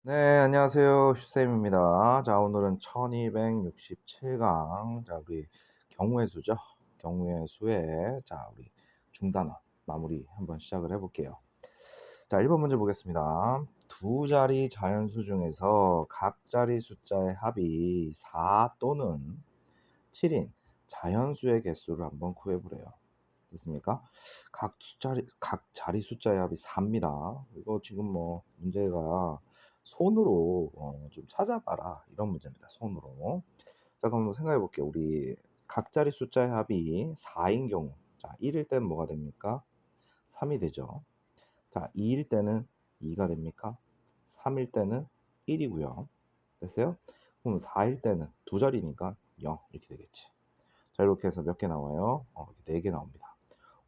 네, 안녕하세요. 슈쌤입니다. 자, 오늘은 1267강. 자, 우리 경우의 수죠. 경우의 수의, 자, 우리 중단원 마무리 한번 시작을 해볼게요. 자, 1번 문제 보겠습니다. 두 자리 자연수 중에서 각 자리 숫자의 합이 4 또는 7인 자연수의 개수를 한번 구해보래요. 됐습니까? 각 자리 숫자의 합이 4입니다. 이거 지금 뭐 문제가 손으로 좀 찾아봐라 이런 문제입니다. 손으로. 자, 그럼 한번 생각해 볼게요. 우리 각 자리 숫자의 합이 4인 경우, 자, 1일 때는 뭐가 됩니까? 3이 되죠. 자, 2일 때는 2가 됩니까? 3일 때는 1이고요. 됐어요? 그럼 4일 때는 두 자리니까 0 이렇게 되겠지. 자, 이렇게 해서 몇 개 나와요? 이렇게 4개 나옵니다.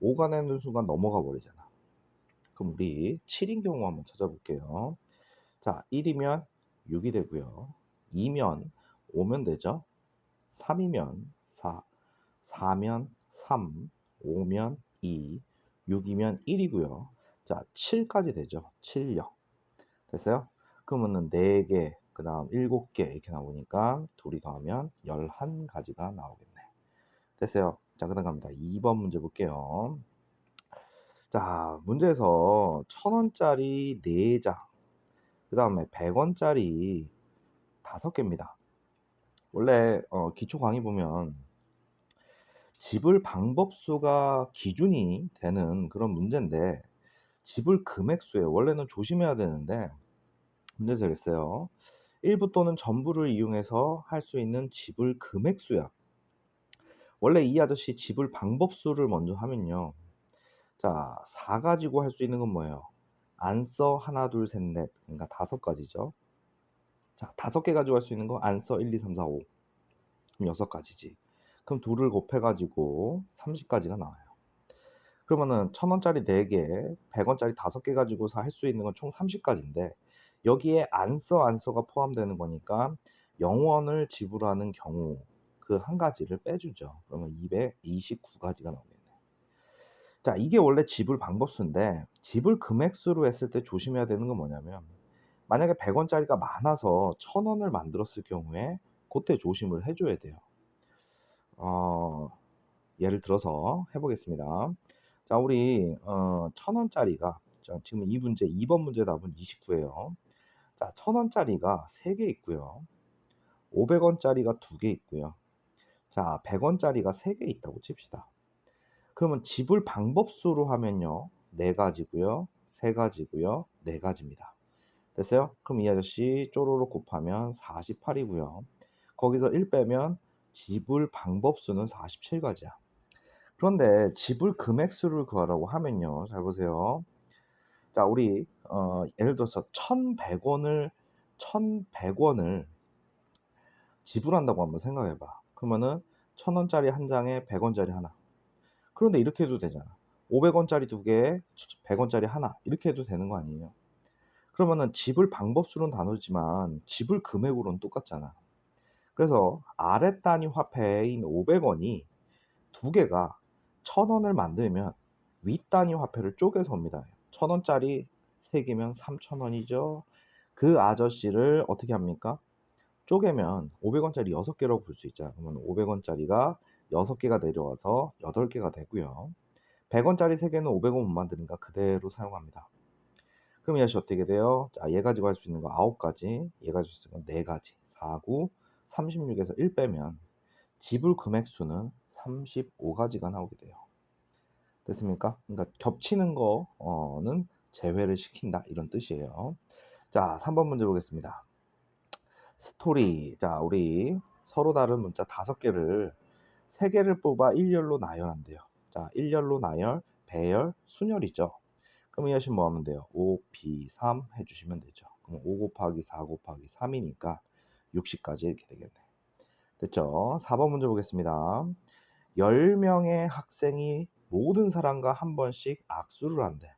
5가 되는 순간 넘어가 버리잖아. 그럼 우리 7인 경우 한번 찾아볼게요. 자, 1이면 6이 되고요. 2면 5면 되죠. 3이면 4, 4면 3, 5면 2, 6이면 1이고요. 자, 7까지 되죠. 7, 0. 됐어요? 그러면은 4개, 그 다음 7개 이렇게 나오니까 둘이 더하면 11가지가 나오겠네. 됐어요? 자, 그 다음 갑니다. 2번 문제 볼게요. 자, 문제에서 1,000원짜리 4장, 그 다음에 100원짜리 5개입니다. 원래 기초 강의 보면 지불 방법수가 기준이 되는 그런 문제인데, 지불 금액수에 원래는 조심해야 되는데 문제에서 그랬어요. 일부 또는 전부를 이용해서 할 수 있는 지불 금액수야. 원래 이 아저씨 지불 방법수를 먼저 하면요. 자, 4 가지고 할 수 있는 건 뭐예요? 안써 하나 둘 셋 넷, 그러니까 5가지죠. 자, 5개 가지고 할 수 있는 거 안써 1, 2, 3, 4, 5. 그럼 6가지지. 그럼 2를 곱해 가지고 30가지가 나와요. 그러면은 1,000원짜리 4개, 100원짜리 5개 가지고서 할 수 있는 건 총 30가지인데, 여기에 안써가 포함되는 거니까 0원을 지불하는 경우 그 한 가지를 빼주죠. 그러면 229가지가 나오겠네. 자, 이게 원래 지불 방법수인데, 지불 금액수로 했을 때 조심해야 되는 건 뭐냐면, 만약에 100원짜리가 많아서 1,000원을 만들었을 경우에 그때 조심을 해 줘야 돼요. 어 예를 들어서 해 보겠습니다. 자, 우리 1,000원짜리가, 자, 지금 이 문제 2번 문제 답은 29예요. 자, 1,000원짜리가 3개 있고요. 500원짜리가 2개 있고요. 자, 100원짜리가 3개 있다고 칩시다. 그러면 지불 방법수로 하면요. 4가지고요. 3가지고요. 4가지입니다. 됐어요? 그럼 이 아저씨 쪼로록 곱하면 48이고요. 거기서 1 빼면 지불 방법수는 47가지야. 그런데 지불 금액수를 구하라고 하면요. 잘 보세요. 자, 우리 예를 들어서 1,100원을 지불한다고 한번 생각해 봐. 그러면은 1,000원짜리 한 장에 100원짜리 하나. 그런데 이렇게 해도 되잖아. 500원짜리 2개에 100원짜리 하나. 이렇게 해도 되는 거 아니에요? 그러면은 지불 방법수로는 다르지만 지불 금액으로는 똑같잖아. 그래서 아래 단위 화폐인 500원이 2개가 1,000원을 만들면 윗 단위 화폐를 쪼개서 옵니다. 1,000원짜리 3개면 3,000원이죠. 그 아저씨를 어떻게 합니까? 쪼개면 500원짜리 6개라고 볼 수 있잖아요. 그러면 500원짜리가 6개가 내려와서 8개가 되고요. 100원짜리 3개는 500원 못 만드니까 그대로 사용합니다. 그럼 이 아저씨 어떻게 돼요? 자, 얘 가지고 할 수 있는 거 9가지, 얘 가지고 할 수 있는 거 4가지. 4, 9, 36에서 1 빼면 지불 금액수는 35가지가 나오게 돼요. 됐습니까? 그러니까 겹치는 거는 제외를 시킨다 이런 뜻이에요. 자, 3번 문제 보겠습니다. 스토리. 자, 우리 서로 다른 문자 5개를 3개를 뽑아 일렬로 나열한대요. 자, 일렬로 나열, 배열, 순열이죠. 그럼 이 아저씨 뭐 하면 돼요? 5, B, 3 해주시면 되죠. 그럼 5 곱하기 4 곱하기 3이니까 60까지 이렇게 되겠네. 됐죠? 4번 문제 보겠습니다. 10명의 학생이 모든 사람과 한 번씩 악수를 한대.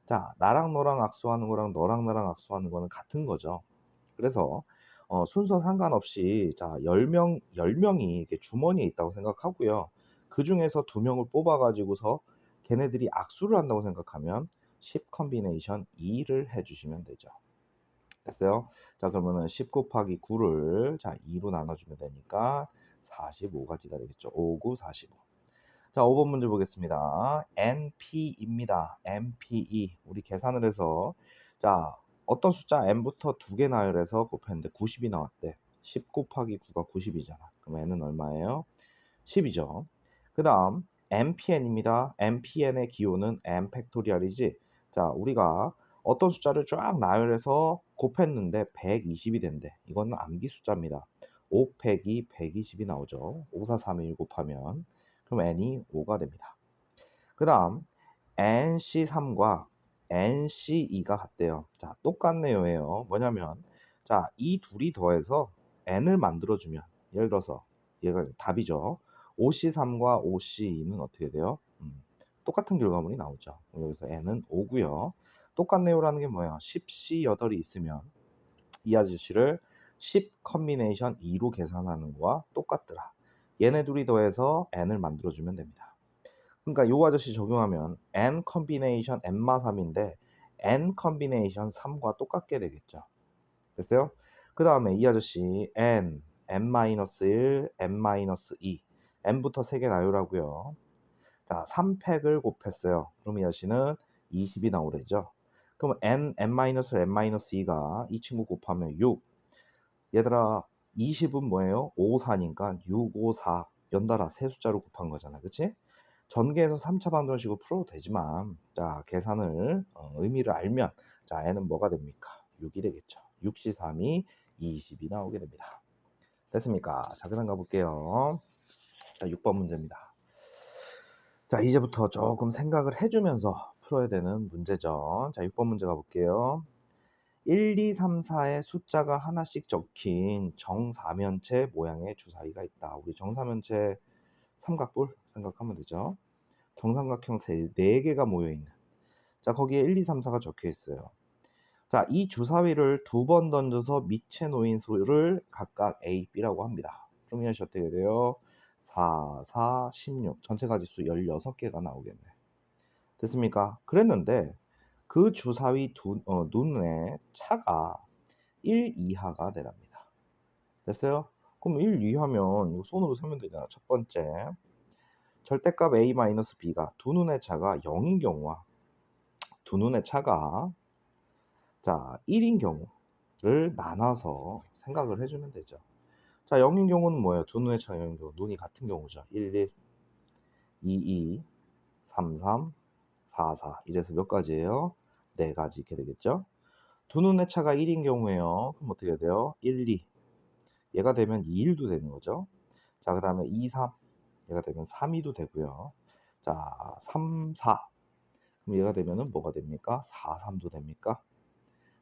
자, 나랑 너랑 악수하는 거랑 너랑 나랑 악수하는 거는 같은 거죠. 그래서 순서 상관없이, 자, 10명이 이렇게 주머니에 있다고 생각하고요. 그중에서 2명을 뽑아 가지고서 걔네들이 악수를 한다고 생각하면 10 컨비네이션 2를 해 주시면 되죠. 됐어요? 자, 그러면은 10 곱하기 9를 자 2로 나눠주면 되니까 45가지가 되겠죠. 5, 9, 45. 자, 5번 문제 보겠습니다. NP입니다. NPE. 우리 계산을 해서 자, 어떤 숫자 n부터 2개 나열해서 곱했는데 90이 나왔대. 10 곱하기 9가 90이잖아. 그럼 n은 얼마예요? 10이죠. 그 다음 NPN입니다. NPN의 기호는 n 팩토리얼이지. 자, 우리가 어떤 숫자를 쫙 나열해서 곱했는데 120이 된대. 이거는 암기 숫자입니다. 5 곱하기 120이 나오죠. 5, 4, 3, 1 곱하면 그럼 n이 5가 됩니다. 그 다음 NC3과 NC2가 같대요. 자, 똑같네요 예요. 뭐냐면 자, 이 둘이 더해서 n을 만들어주면 예를 들어서 얘가 답이죠. OC3과 OC2는 어떻게 돼요? 똑같은 결과물이 나오죠. 그럼 여기서 n은 5고요. 똑같네요라는 게 뭐야? 10C8이 있으면 이 아저씨를 10 컨비네이션 2로 계산하는 거와 똑같더라. 얘네 둘이 더해서 n을 만들어주면 됩니다. 그러니까 요 아저씨 적용하면 n 컨비네이션 n마 3인데 n 컨비네이션 3과 똑같게 되겠죠. 됐어요? 그 다음에 이 아저씨 n, n-1, n-2 n부터 3개 나열하고요. 자, 3팩을 곱했어요. 그럼 이 아저씨는 20이 나오래죠. 그럼 n, n-n-2가 이 친구 곱하면 6. 얘들아 20은 뭐예요? 5, 4니까 6, 5, 4 연달아 세 숫자로 곱한 거잖아. 그치? 전개해서 3차 방정식으로 풀어도 되지만 자, 계산을 의미를 알면 자, n은 뭐가 됩니까? 6이 되겠죠. 6C3이 20이 나오게 됩니다. 됐습니까? 자, 그다음 가볼게요. 자, 6번 문제입니다. 자, 이제부터 조금 생각을 해주면서 풀어야 되는 문제죠. 자, 6번 문제 가볼게요. 1, 2, 3, 4의 숫자가 하나씩 적힌 정사면체 모양의 주사위가 있다. 우리 정사면체 삼각볼 생각하면 되죠. 정삼각형 4개가 모여있는. 자, 거기에 1, 2, 3, 4가 적혀 있어요. 자, 이 주사위를 2번 던져서 밑에 놓인 수를 각각 A, B라고 합니다. 그럼 이 아저씨 어떻게 돼요? 4, 4, 16. 전체 가지수 16개가 나오겠네. 됐습니까? 그랬는데 그 주사위 눈의 차가 1 이하가 되랍니다. 됐어요? 그럼 1 이하면 이거 손으로 세면 되잖아. 첫 번째. 절대값 A-B가 두 눈의 차가 0인 경우와 두 눈의 차가 자 1인 경우를 나눠서 생각을 해주면 되죠. 자, 0인 경우는 뭐예요? 두 눈의 차가 0인 경우 눈이 같은 경우죠. 1, 1, 2, 2, 3, 3, 4, 4 이래서 몇 가지예요? 4가지 이렇게 되겠죠. 두 눈의 차가 1인 경우에요. 그럼 어떻게 돼요? 1, 2 얘가 되면 2, 1도 되는 거죠. 자, 그 다음에 2, 3 얘가 되면 3, 2도 되고요. 자, 3, 4 그럼 얘가 되면은 뭐가 됩니까? 4, 3도 됩니까?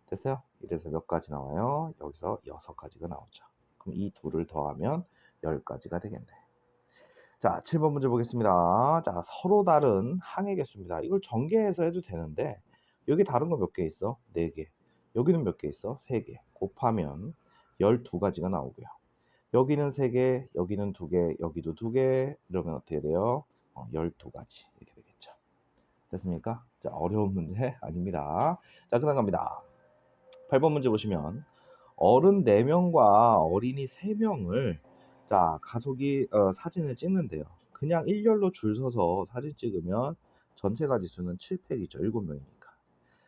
됐어요? 이래서 몇 가지 나와요? 여기서 6가지가 나오죠. 그럼 이 둘을 더하면 10가지가 되겠네. 자, 7번 문제 보겠습니다. 자, 서로 다른 항의 개수입니다. 이걸 전개해서 해도 되는데 여기 다른 거 몇 개 있어? 4개. 여기는 몇 개 있어? 3개. 곱하면 12가지가 나오고요. 여기는 3개, 여기는 2개, 여기도 2개. 이러면 어떻게 돼요? 12가지 이렇게 되겠죠. 됐습니까? 자, 어려운 문제 아닙니다. 자, 그다음 갑니다. 8번 문제 보시면 어른 4명과 어린이 3명을 자, 가족이 사진을 찍는데요. 그냥 일렬로 줄 서서 사진 찍으면 전체 가지수는 7팩이죠. 7명이니까.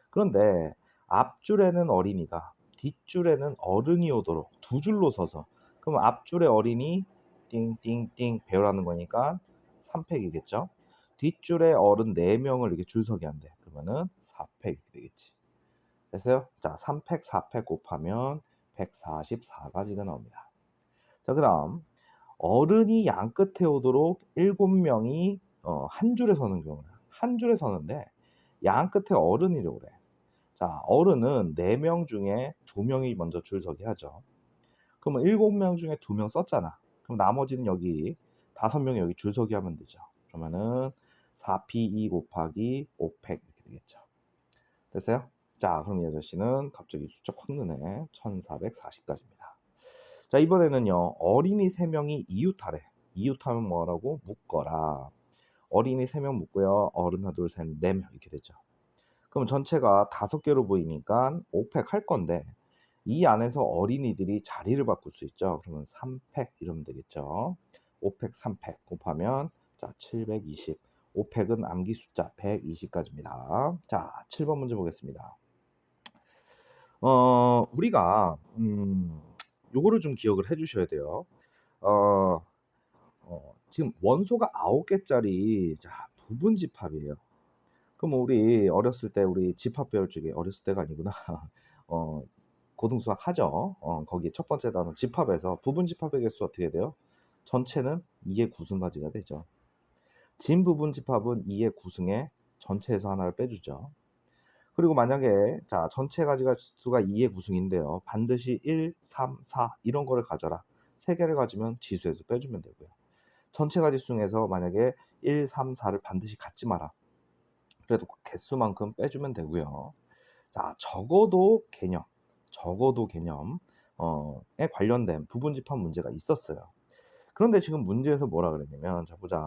그런데 앞줄에는 어린이가 뒷줄에는 어른이 오도록 두 줄로 서서 그럼 앞줄에 어린이 띵띵띵 배우라는 거니까 3팩이겠죠. 뒷줄에 어른 4명을 이렇게 줄서기 한대. 그러면은 4팩 이렇게 되겠지. 됐어요? 자, 3팩, 4팩 곱하면 144가지가 나옵니다. 자, 그 다음 어른이 양 끝에 오도록 7명이 한 줄에 서는 경우는 한 줄에 서는데 양 끝에 어른이라고 그래. 자, 어른은 4명 중에 2명이 먼저 줄 서기 하죠. 그러면 7명 중에 2명 썼잖아. 그럼 나머지는 여기 5명이 여기 줄 서기 하면 되죠. 그러면은 4P2 곱하기 5팩 이렇게 되겠죠. 됐어요? 자, 그럼 이 아저씨는 갑자기 숫자 확 느네. 1440까지입니다. 자, 이번에는요. 어린이 3명이 이웃하래. 이웃하면 뭐라고? 묶어라. 어린이 3명 묶고요. 어른 하나, 둘, 셋, 4명 이렇게 되죠. 그럼 전체가 5개로 보이니까 5팩 할 건데 이 안에서 어린이들이 자리를 바꿀 수 있죠. 그러면 3팩 이러면 되겠죠. 5팩 3팩 곱하면 자 720. 5팩은 암기 숫자 120까지입니다. 자 7번 문제 보겠습니다. 우리가 요거를 좀 기억을 해 주셔야 돼요. 어 지금 원소가 9개짜리 자 부분 집합이에요. 그럼 우리 어렸을 때 우리 집합 배울 적에 어렸을 때가 아니구나. 어 고등수학 하죠. 거기 첫 번째 단원 집합에서 부분 집합의 개수 어떻게 돼요? 전체는 2의 구승가지가 되죠. 진 부분 집합은 2의 구승에 전체에서 하나를 빼주죠. 그리고 만약에 자 전체 가지가 수가 2의 구승인데요. 반드시 1, 3, 4 이런 거를 가져라. 3개를 가지면 지수에서 빼주면 되고요. 전체 가지 중에서 만약에 1, 3, 4를 반드시 갖지 마라. 그래도 개수만큼 빼주면 되고요. 자 적어도 개념 에 관련된 부분 집합 문제가 있었어요. 그런데 지금 문제에서 뭐라 그랬냐면 자 보자.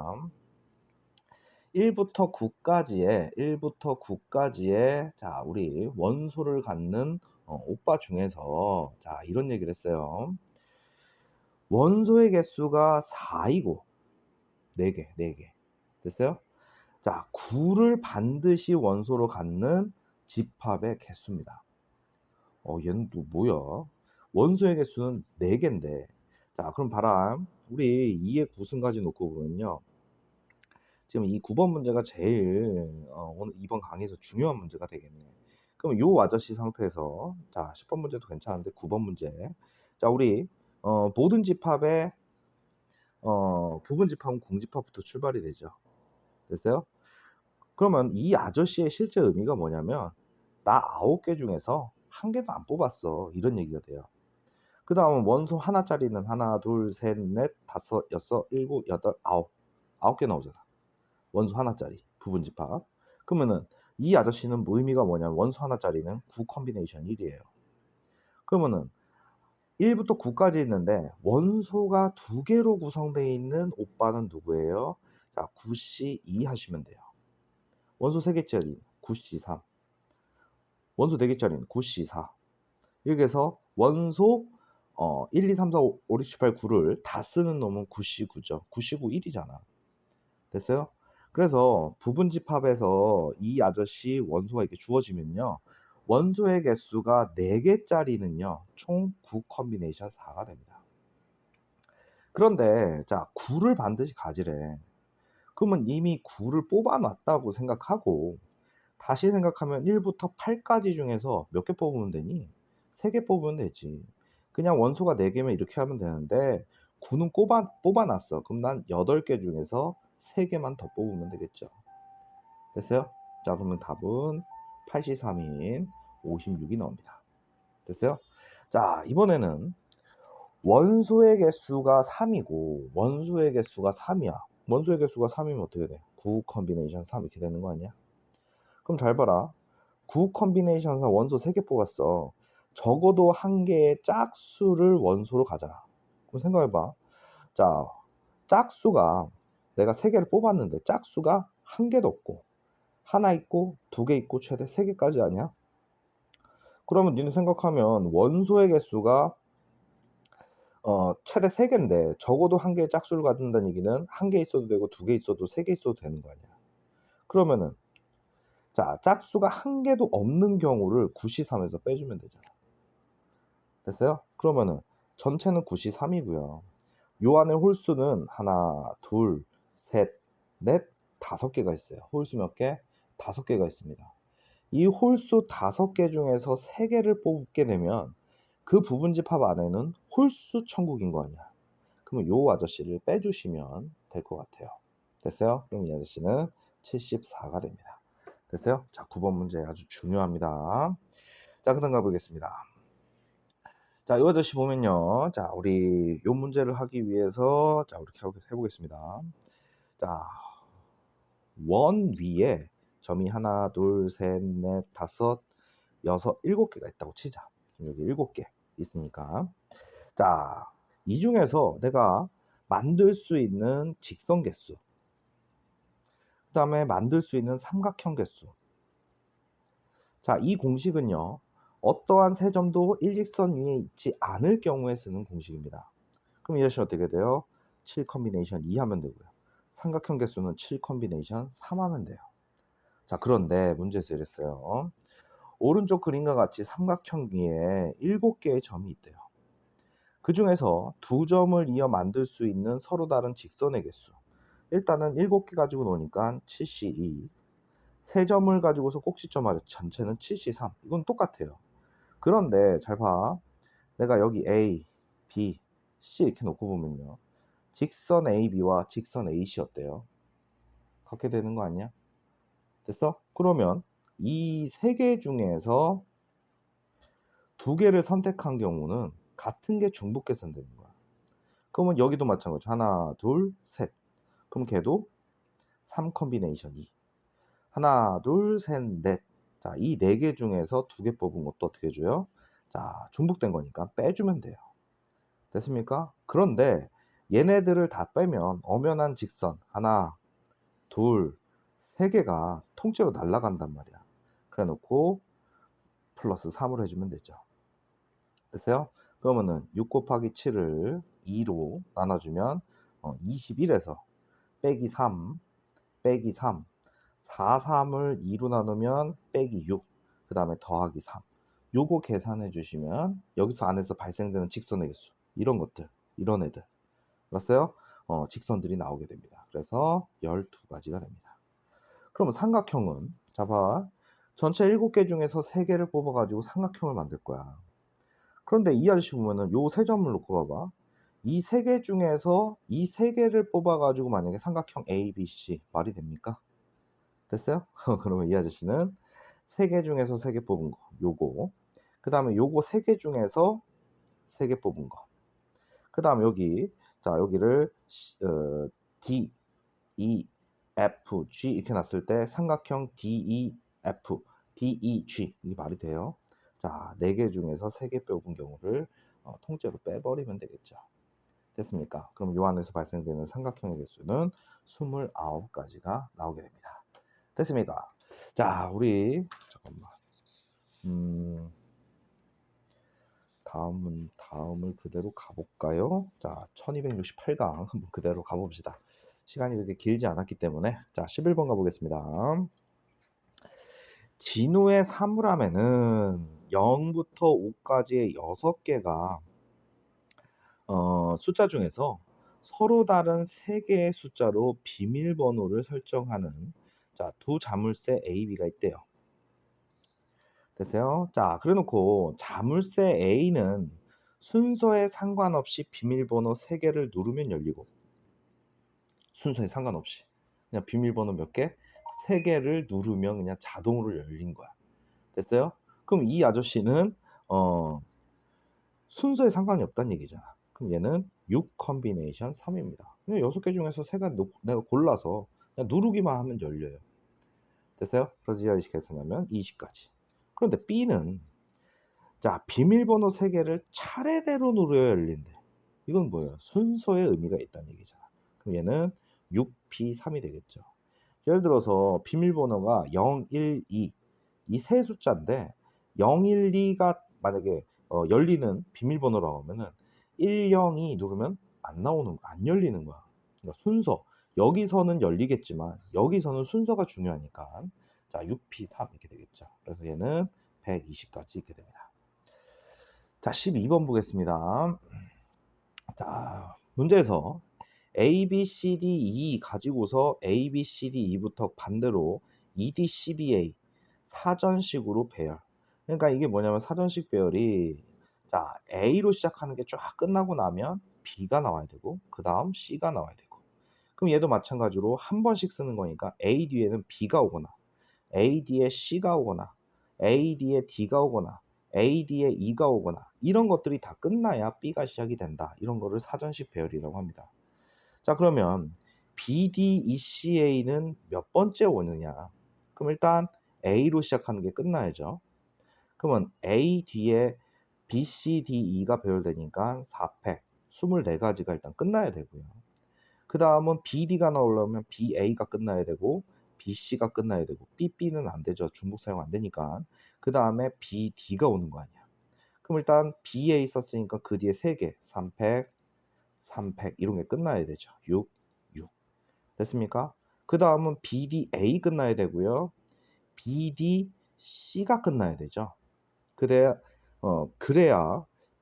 1부터 9까지의 자 우리 원소를 갖는 오빠 중에서 자 이런 얘기를 했어요. 원소의 개수가 4이고 4개 됐어요? 자 9를 반드시 원소로 갖는 집합의 개수입니다. 얘는 또 뭐야? 원소의 개수는 4개인데 자 그럼 봐라. 우리 2의 구승까지 놓고 보면요. 지금 이 9번 문제가 제일 오늘 이번 강의에서 중요한 문제가 되겠네. 그럼 요 아저씨 상태에서 자 10번 문제도 괜찮은데 9번 문제 자 우리 모든 집합의 부분 집합은 공집합부터 출발이 되죠. 됐어요? 그러면 이 아저씨의 실제 의미가 뭐냐면 나 9개 중에서 한 개도 안 뽑았어 이런 얘기가 돼요. 그 다음은 원소 하나짜리는 하나 둘셋넷 다섯 여섯 일곱 여덟 아홉 개 나오잖아. 원소 하나짜리 부분 집합. 그러면은 이 아저씨는 뭐 의미가 뭐냐면 원소 하나짜리는 9 컴비네이션 1이에요. 그러면은 1부터 9까지 있는데 원소가 2개로 구성되어 있는 오빠는 누구예요? 자 9C2 하시면 돼요. 원소 3개짜리 9C3 원소 4개짜리는 9C4 이렇게 해서 원소 1, 2, 3, 4, 5, 6, 7, 8, 9를 다 쓰는 놈은 9C9죠. 9C9 1이잖아. 됐어요? 그래서 부분 집합에서 이 아저씨 원소가 이렇게 주어지면요. 원소의 개수가 4개짜리는요. 총 9 컴비네이션 4가 됩니다. 그런데 자 9를 반드시 가지래. 그러면 이미 9를 뽑아놨다고 생각하고 다시 생각하면 1부터 8까지 중에서 몇 개 뽑으면 되니? 3개 뽑으면 되지. 그냥 원소가 4개면 이렇게 하면 되는데 9는 뽑아놨어. 그럼 난 8개 중에서 3개만 더 뽑으면 되겠죠. 됐어요? 자 그러면 답은 83인 56이 나옵니다. 됐어요? 자 이번에는 원소의 개수가 3이고 원소의 개수가 3이야. 원소의 개수가 3이면 어떻게 돼? 9 컴비네이션 3 이렇게 되는 거 아니야? 그럼 잘 봐라. 9 컴비네이션상 원소 3개 뽑았어. 적어도 한 개의 짝수를 원소로 가져라. 그럼 생각해봐. 자, 짝수가 내가 3개를 뽑았는데 짝수가 한 개도 없고 하나 있고 2개 있고 최대 3개까지 아니야? 그러면 니는 생각하면 원소의 개수가 최대 3개인데 적어도 한 개의 짝수를 가진다는 얘기는 한 개 있어도 되고 2개 있어도 3개 있어도 되는 거 아니야. 그러면은 자 짝수가 한 개도 없는 경우를 9C3에서 빼주면 되잖아. 됐어요? 그러면은 전체는 9C3이고요. 요 안에 홀수는 하나, 둘, 셋, 넷, 5개가 있어요. 홀수 몇 개? 5개가 있습니다. 이 홀수 5개 중에서 3개를 뽑게 되면 그 부분집합 안에는 홀수 천국인 거 아니야. 그러면 요 아저씨를 빼주시면 될 것 같아요. 됐어요? 그럼 이 아저씨는 74가 됩니다. 됐어요? 자, 9번 문제 아주 중요합니다. 자, 그 다음 가보겠습니다. 자, 이 아저씨 보면요. 자, 우리 요 문제를 하기 위해서 자, 이렇게 해보겠습니다. 자, 원 위에 점이 하나, 둘, 셋, 넷, 다섯, 여섯, 7개가 있다고 치자. 여기 7개 있으니까. 자, 이 중에서 내가 만들 수 있는 직선 개수, 그 다음에 만들 수 있는 삼각형 개수. 자, 이 공식은요, 어떠한 세 점도 일직선 위에 있지 않을 경우에 쓰는 공식입니다. 그럼 이 아저씨는 어떻게 돼요? 7 컨비네이션 2 하면 되고요. 삼각형 개수는 7 컨비네이션 3 하면 돼요. 자, 그런데 문제에서 이랬어요. 오른쪽 그림과 같이 삼각형 위에 7개의 점이 있대요. 그 중에서 2점을 이어 만들 수 있는 서로 다른 직선의 개수. 일단은 7개 가지고 노니까 7C2. 3점을 가지고서 꼭지점 아래 전체는 7C3. 이건 똑같아요. 그런데 잘 봐. 내가 여기 A, B, C 이렇게 놓고 보면요. 직선 AB와 직선 AC 어때요? 같게 되는 거 아니야? 됐어? 그러면 이 3개 중에서 2개를 선택한 경우는 같은 게 중복계산되는 거야. 그러면 여기도 마찬가지. 하나, 둘, 셋. 그럼 걔도 3 컨비네이션 2. 하나, 둘, 셋, 넷. 자, 이 4개 중에서 2개 뽑은 것도 어떻게 해줘요? 자, 중복된 거니까 빼주면 돼요. 됐습니까? 그런데 얘네들을 다 빼면 엄연한 직선 하나, 둘, 3개가 통째로 날아간단 말이야. 그래 놓고 플러스 3으로 해주면 되죠. 됐어요? 그러면은 6 곱하기 7을 2로 나눠주면 21에서 빼기 3, 빼기 3, 4, 3을 2로 나누면 빼기 6, 그 다음에 더하기 3. 요거 계산해 주시면 여기서 안에서 발생되는 직선의 개수, 이런 것들, 이런 애들, 알았어요? 직선들이 나오게 됩니다. 그래서 12가지가 됩니다. 그럼 삼각형은, 자 봐, 전체 7개 중에서 3개를 뽑아가지고 삼각형을 만들 거야. 그런데 이 아저씨 보면은 요 세 점을 놓고 봐봐. 이 3개 중에서 이 3개를 뽑아가지고 만약에 삼각형 A, B, C 말이 됩니까? 됐어요? 그러면 이 아저씨는 3개 중에서 3개 뽑은 거, 요거. 그 다음에 요거 3개 중에서 3개 뽑은 거. 그 다음에 여기, 자, 여기를 D, E, F, G 이렇게 놨을 때 삼각형 DEF, DEG 이게 말이 돼요. 자, 4개 중에서 3개 뽑은 경우를 통째로 빼버리면 되겠죠. 됐습니까? 그럼 요 안에서 발생되는 삼각형의 개수는 29가지가 나오게 됩니다. 됐습니까? 자, 우리 잠깐만. 다음을 그대로 가볼까요? 자, 1268강 한번 그대로 가봅시다. 시간이 그렇게 길지 않았기 때문에. 자, 11번 가보겠습니다. 진우의 사물함에는 0부터 5까지의 6개가 숫자 중에서 서로 다른 3개의 숫자로 비밀번호를 설정하는, 자, 두 자물쇠 A, B가 있대요. 됐어요? 자, 그래 놓고 자물쇠 A는 순서에 상관없이 비밀번호 3개를 누르면 열리고, 순서에 상관없이 그냥 비밀번호 몇 개? 3개를 누르면 그냥 자동으로 열린 거야. 됐어요? 그럼 이 아저씨는 순서에 상관이 없다는 얘기잖아. 그럼 얘는 6 컨비네이션 3입니다. 그냥 6개 중에서 3개 내가 골라서 그냥 누르기만 하면 열려요. 됐어요? 그래서 이 아저씨 계산하면 20까지. 그런데 B는, 자, 비밀번호 3개를 차례대로 누르야 열린대. 이건 뭐예요? 순서의 의미가 있다는 얘기잖아. 그럼 얘는 6P3이 되겠죠. 예를 들어서 비밀번호가 0, 1, 2 이 세 숫자인데 0, 1, 2가 만약에 열리는 비밀번호라고 하면은 1, 0, 2 누르면 안 열리는 거야. 그러니까 순서, 여기서는 열리겠지만 여기서는 순서가 중요하니까, 자, 6P3 이렇게 되겠죠. 그래서 얘는 120까지 이렇게 됩니다. 자, 12번 보겠습니다. 자, 문제에서 A, B, C, D, E 가지고서 A, B, C, D, E부터 반대로 E, D, C, B, A 사전식으로 배열. 그러니까 이게 뭐냐면 사전식 배열이, 자, A로 시작하는 게 쫙 끝나고 나면 B가 나와야 되고 그 다음 C가 나와야 되고, 그럼 얘도 마찬가지로 한 번씩 쓰는 거니까 A 뒤에는 B가 오거나 A 뒤에 C가 오거나 A 뒤에 D가 오거나 A 뒤에 E가 오거나 이런 것들이 다 끝나야 B가 시작이 된다. 이런 거를 사전식 배열이라고 합니다. 자, 그러면 BDECA는 몇 번째 오느냐? 그럼 일단 A로 시작하는 게 끝나야죠. 그러면 A 뒤에 BCDE가 배열되니까 4팩 24가지가 일단 끝나야 되고요. 그 다음은 BD가 나오려면 BA가 끝나야 되고 BC가 끝나야 되고 BB는 안 되죠. 중복 사용 안 되니까. 그다음에 BD가 오는 거 아니야. 그럼 일단 B에 있었으니까 그 뒤에 3개 3팩, 3팩 이런 게 끝나야 되죠. 6, 6. 됐습니까? 그다음은 BDA 끝나야 되고요. BDC가 끝나야 되죠. 그래야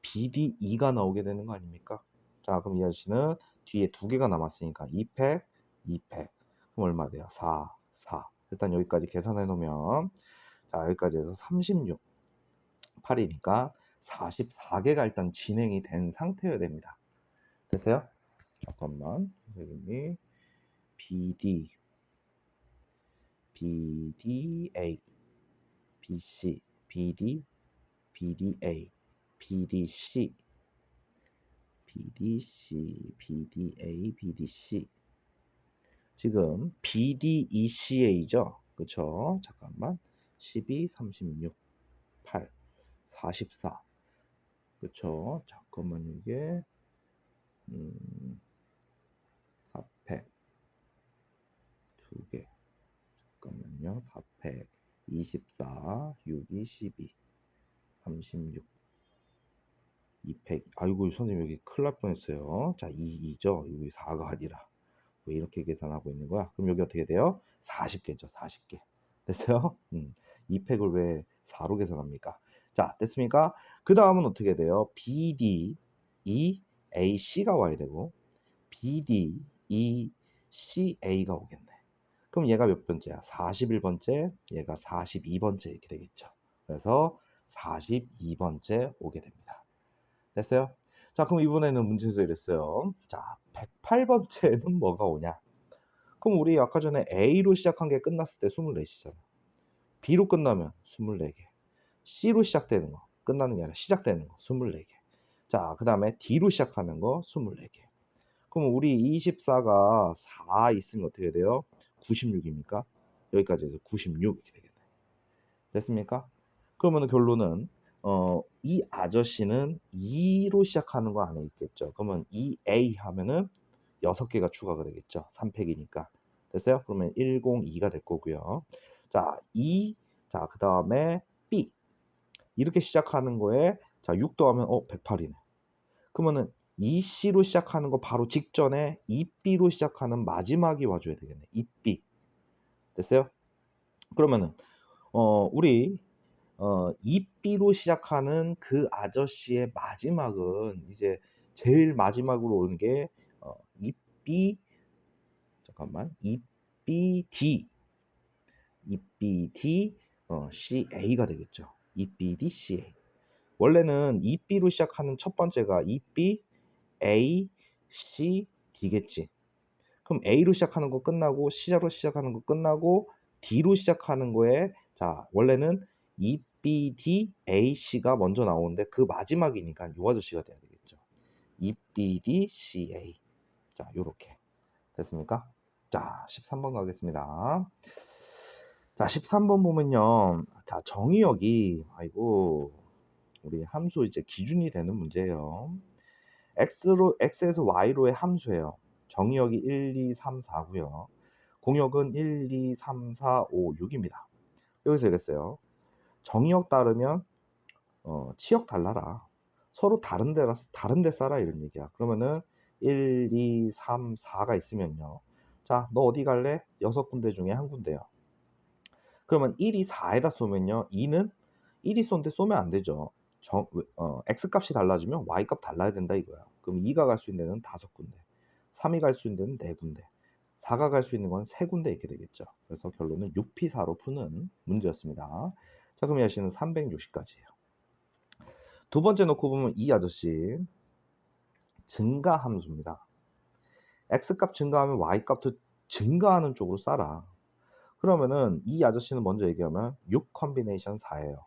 BDE가 나오게 되는 거 아닙니까? 자, 그럼 이 아저씨는 뒤에 2개가 남았으니까 2팩, 2팩. 그럼 얼마 돼요? 4, 4. 일단 여기까지 계산해 놓으면 자, 여기까지 해서 36, 8이니까 44개가 일단 진행이 된 상태여야 됩니다. 됐어요? 잠깐만. 선생님이 BD, BDA, BC, BD, BDA, BDC, BDC, BDA, BDC. 지금 BDECA죠? 그쵸? 잠깐만. 12, 36, 8, 44. 그쵸? 잠깐만, 이게 4팩 2개. 잠깐만요. 4팩 24, 6이 12, 36. 2팩. 아이고, 선생님 여기 큰일 날 뻔했어요. 자, 2죠. 여기 4가 아니라. 왜 이렇게 계산하고 있는 거야? 그럼 여기 어떻게 돼요? 40개죠. 40개. 됐어요? 2팩을 왜 4로 계산합니까? 자, 됐습니까? 그 다음은 어떻게 돼요? BD, E, A, C가 와야 되고 BD, E, C, A가 오겠네. 그럼 얘가 몇 번째야? 41번째, 얘가 42번째 이렇게 되겠죠. 그래서 42번째 오게 됩니다. 됐어요? 자, 그럼 이번에는 문제에서 이랬어요. 자, 108번째는 뭐가 오냐? 그럼 우리 아까 전에 A로 시작한 게 끝났을 때 24시잖아. B로 끝나면 24개. C로 시작되는 거, 끝나는 게 아니라 시작되는 거 24개. 자, 그 다음에 D로 시작하는 거 24개. 그럼 우리 24가 4 있으면 어떻게 돼요? 96입니까? 여기까지 해서 96 이렇게 되겠네. 됐습니까? 그러면 결론은 이 아저씨는 2로 시작하는 거 안에 있겠죠. 그러면 2A 하면은 6개가 추가가 되겠죠. 3팩이니까. 됐어요? 그러면 102가 될 거고요. 자, 2, 자, 그 다음에 B. 이렇게 시작하는 거에 자, 6 더하면 108이네. 그러면은 2C로 시작하는 거 바로 직전에 2B로 시작하는 마지막이 와줘야 되겠네. 2B. 됐어요? 그러면은 우리 2B로 시작하는 그 아저씨의 마지막은 이제 제일 마지막으로 오는 게 2B 잠깐만 2BD CA가 되겠죠. 2BD CA. 원래는 2B로 시작하는 첫 번째가 2B A C D겠지. 그럼 A로 시작하는 거 끝나고 C로 시작하는 거 끝나고 D로 시작하는 거에 자 원래는 EBDAC가 먼저 나오는데 그 마지막이니까 요 아저씨가 돼야 되겠죠. EBDCA. 자 요렇게 됐습니까? 자 13번 가겠습니다. 자 13번 보면요. 자 정의역이 아이고 우리 함수 이제 기준이 되는 문제예요. x에서 y로의 함수예요. 정의역이 1, 2, 3, 4고요. 공역은 1, 2, 3, 4, 5, 6입니다. 여기서 이랬어요. 정의역 따르면 치역 달라라. 서로 다른 데 싸라 이런 얘기야. 그러면은 1, 2, 3, 4가 있으면요. 자, 너 어디 갈래? 6군데 중에 한 군데요. 그러면 1이 4에다 쏘면요. 2는 1이 쏜데 쏘면 안 되죠. x값이 달라지면 y값 달라야 된다 이거야. 그럼 2가 갈 수 있는 데는 5군데, 3이 갈 수 있는 데는 4군데, 4가 갈 수 있는 건 3군데 이렇게 되겠죠. 그래서 결론은 6P4로 푸는 문제였습니다. 자, 그럼 이 아저씨는 360까지예요. 두 번째 놓고 보면 이 아저씨 증가 함수입니다. x값 증가하면 y값도 증가하는 쪽으로 싸라. 그러면은 이 아저씨는 먼저 얘기하면 6 컨비네이션 4예요.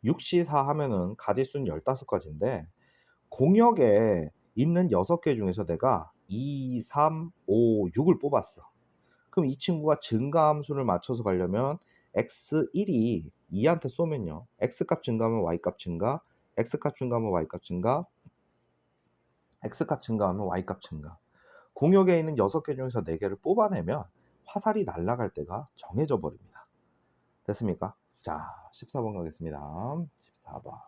6C4 하면은 가지수는 15가지인데 공역에 있는 6개 중에서 내가 2, 3, 5, 6을 뽑았어. 그럼 이 친구가 증가함수를 맞춰서 가려면 x1이 2한테 쏘면요. x값 증가하면 y값 증가, x값 증가하면 y값 증가, x값 증가하면 y값 증가. 공역에 있는 6개 중에서 4개를 뽑아내면 화살이 날아갈 때가 정해져 버립니다. 됐습니까? 자, 14번 가겠습니다. 14번.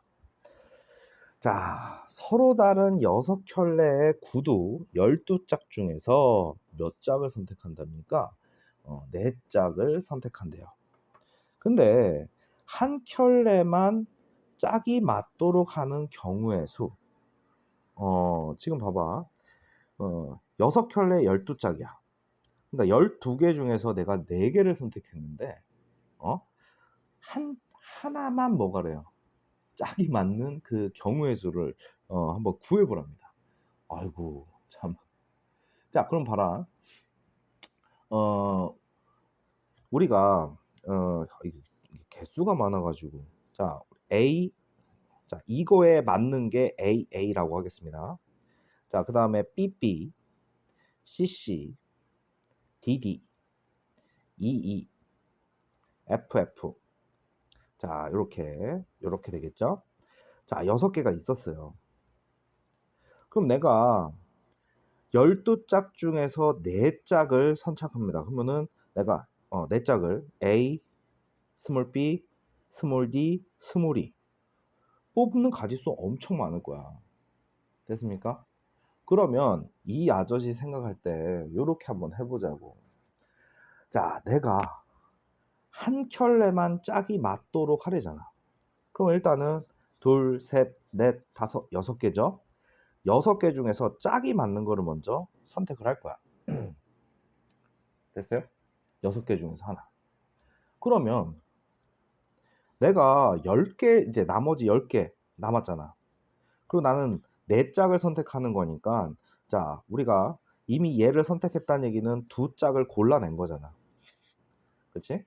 자, 서로 다른 6켤레의 구두 12짝 중에서 몇 짝을 선택한답니까? 4짝을 선택한대요. 근데 한 켤레만 짝이 맞도록 하는 경우의 수. 지금 봐봐. 6켤레 12짝이야. 그러니까 12개 중에서 내가 4개를 선택했는데, 하나만 뭐가래요? 짝이 맞는 그 경우의 수를 한번 구해보랍니다. 아이고, 참. 자, 그럼 봐라. 우리가, 이게 개수가 많아가지고. 자, A. 자, 이거에 맞는 게 AA라고 하겠습니다. 자, 그 다음에 BB, CC, DD, EE, FF. 자, 요렇게 되겠죠? 자, 6개가 있었어요. 그럼 내가 12짝 중에서 4짝을 선착합니다. 그러면은 내가 4짝을 A, 스몰 b, 스몰 d, 스몰 e 뽑는 가지수 엄청 많을 거야. 됐습니까? 그러면 이 아저씨 생각할 때 요렇게 한번 해보자고. 자, 내가 한 켤레만 짝이 맞도록 하래잖아. 그럼 일단은 둘, 셋, 넷, 다섯, 6개죠. 6개 중에서 짝이 맞는 거를 먼저 선택을 할 거야. 됐어요? 6개 중에서 하나. 그러면 내가 10개, 이제 나머지 10개 남았잖아. 그리고 나는 4짝을 선택하는 거니까, 자, 우리가 이미 얘를 선택했다는 얘기는 2짝을 골라낸 거잖아. 그치?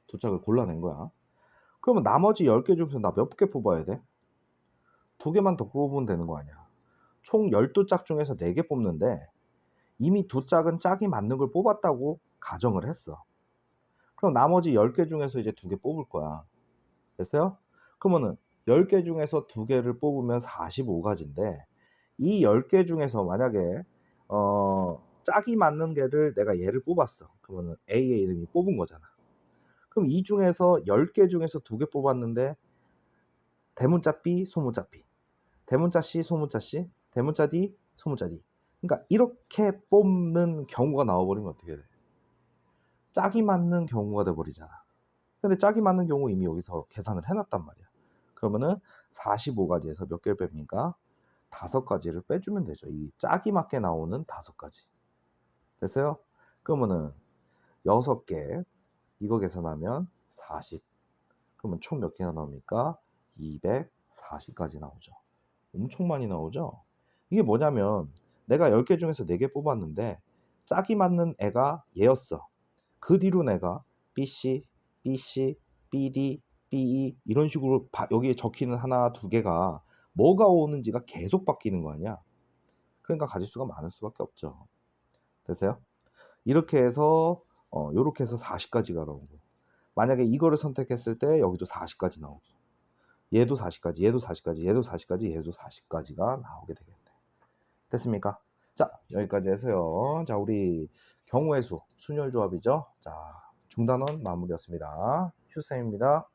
2짝을 골라낸 거야. 그러면 나머지 10개 중에서 나 몇 개 뽑아야 돼? 2개만 더 뽑으면 되는 거 아니야. 총 12짝 중에서 4개 뽑는데 이미 2짝은 짝이 맞는 걸 뽑았다고 가정을 했어. 그럼 나머지 10개 중에서 이제 2개 뽑을 거야. 됐어요? 그러면은 10개 중에서 2개를 뽑으면 45가지인데 이 10개 중에서 만약에 짝이 맞는 개를 내가 얘를 뽑았어. 그러면은 A의 이름이 뽑은 거잖아. 그럼 이 중에서 10개 중에서 2개 뽑았는데 대문자 B, 소문자 B, 대문자 C, 소문자 C, 대문자 D, 소문자 D. 그러니까 이렇게 뽑는 경우가 나와버리면 어떻게 돼? 짝이 맞는 경우가 돼버리잖아. 근데 짝이 맞는 경우 이미 여기서 계산을 해놨단 말이야. 그러면은 45가지에서 몇 개를 뺍니까? 5가지를 빼주면 되죠. 이 짝이 맞게 나오는 5가지. 됐어요? 그러면은 6개 이거 계산하면 40. 그러면 총 몇 개나 나옵니까? 240까지 나오죠. 엄청 많이 나오죠? 이게 뭐냐면 내가 10개 중에서 4개 뽑았는데 짝이 맞는 애가 얘였어. 그 뒤로 내가 BC, BC, BD, BE 이런 식으로 여기에 적히는 하나, 2개가 뭐가 오는지가 계속 바뀌는 거 아니야? 그러니까 가지수가 많을 수밖에 없죠. 됐어요? 이렇게 해서 요렇게 해서 40까지가 나오고 만약에 이거를 선택했을 때 여기도 40까지 나오고 얘도 40까지, 얘도 40까지, 얘도 40까지, 얘도 40까지가 나오게 되겠네. 됐습니까? 자, 여기까지 해서요. 자, 우리 경우의 수, 순열 조합이죠. 자, 중단원 마무리였습니다. 휴쌤입니다.